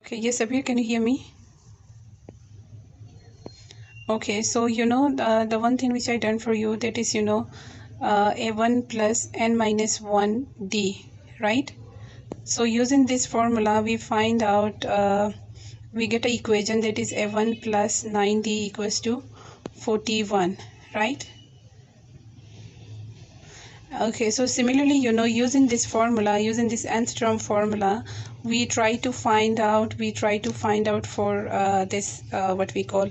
Okay, yes, Abir, can you hear me? Okay, so the one thing which I done for you, that is a1 plus n minus 1 d, right? So using this formula we find out we get an equation that is a1 plus 9d equals to 41, right? Okay, so similarly, using this formula, using this nth term formula, we try to find out for this what we call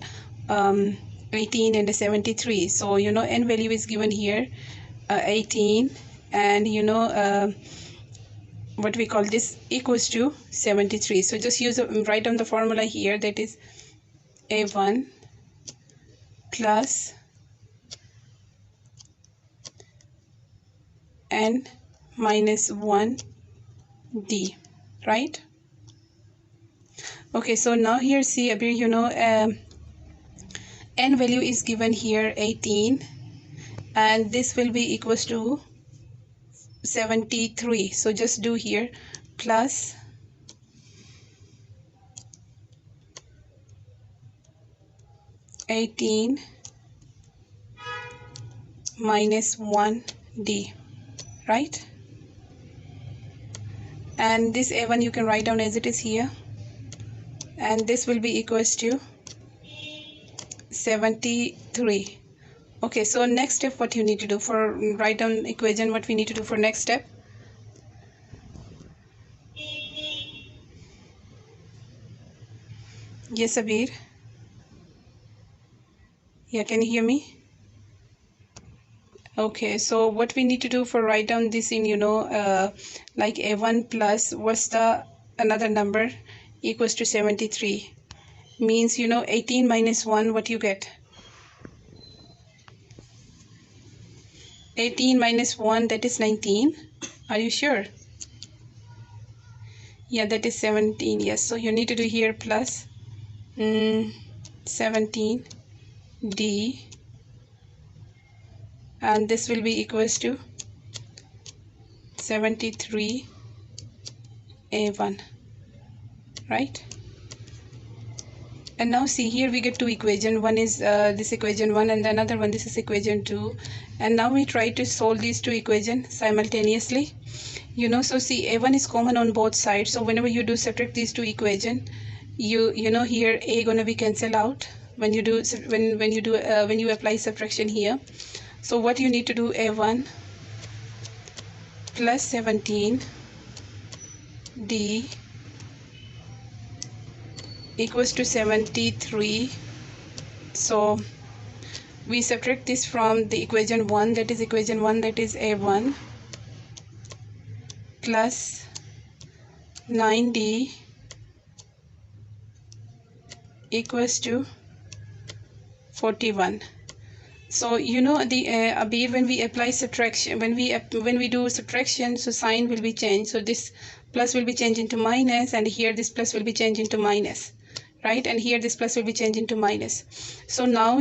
18 and 73. So n value is given here 18, and what we call this equals to 73. So just write down the formula here, that is a1 plus n minus 1 d, right? Okay, so now here see Abir, n value is given here 18, and this will be equals to 73. So just do here plus (18) minus 1d, right? And this a1 you can write down as it is here, and this will be equals to 73. Okay, so next step, what you need to do for write down equation, what we need to do for next step? Yes, Abir. Yeah, can you hear me? Okay, so what we need to do for write down this in like a1 plus what's the another number equals to 73, means 18 minus 1, what you get? 18 minus 1, that is 19. Are you sure? Yeah, that is 17. Yes, so you need to do here plus 17 d, and this will be equals to 73 a1, right? And now see here we get two equations. One is this equation 1, and the another one, this is equation 2. And now we try to solve these two equations simultaneously. So see, a1 is common on both sides. So whenever you do subtract these two equations, you here a gonna be cancelled out when you do when you apply subtraction here. So what you need to do, a1 plus 17 d equals to 73. So we subtract this from the equation 1, that is equation 1, that is a1 plus 9d equals to 41. So the Abir, when we apply subtraction, when we do subtraction, so sign will be changed. So this plus will be changed into minus, and here this plus will be changed into minus, right? And here this plus will be changed into minus. So now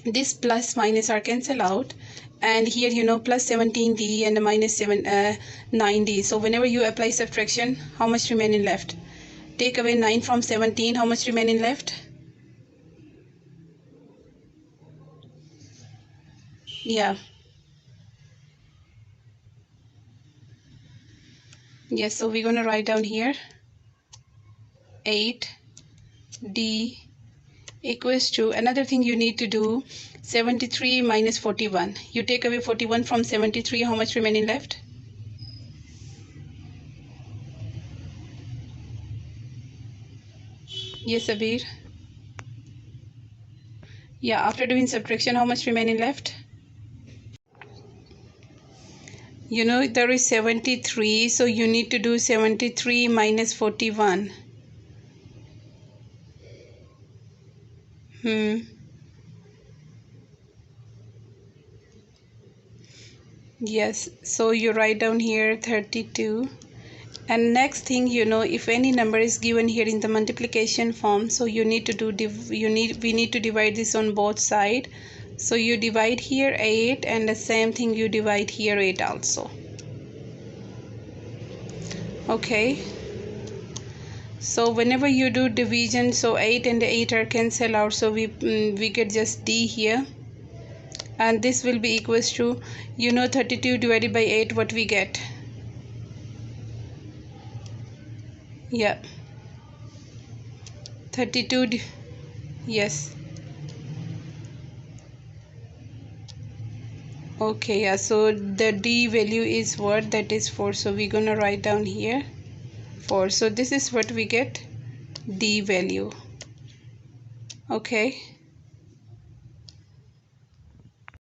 this plus minus are cancelled out, and here plus 17d and minus 9d. So whenever you apply subtraction, how much remaining left? Take away 9 from 17, how much remaining left? Yeah. Yes, so we're going to write down here 8d equals to, another thing you need to do, 73 minus 41. You take away 41 from 73, how much remaining left? Yes, Abir. Yeah, after doing subtraction, how much remaining left? There is 73, so you need to do 73 minus 41. Yes, so you write down here 32. And next thing, if any number is given here in the multiplication form, so you need to do we need to divide this on both sides. So you divide here 8, and the same thing you divide here 8 also. Okay, So whenever you do division, so 8 and 8 are cancel out, so we get just D here, and this will be equals to, you know, 32 divided by 8, what we get? Yeah, 32 yes. Okay, yeah, so the D value is what? That is 4, so we're gonna write down here 4. So this is what we get, D value. Okay.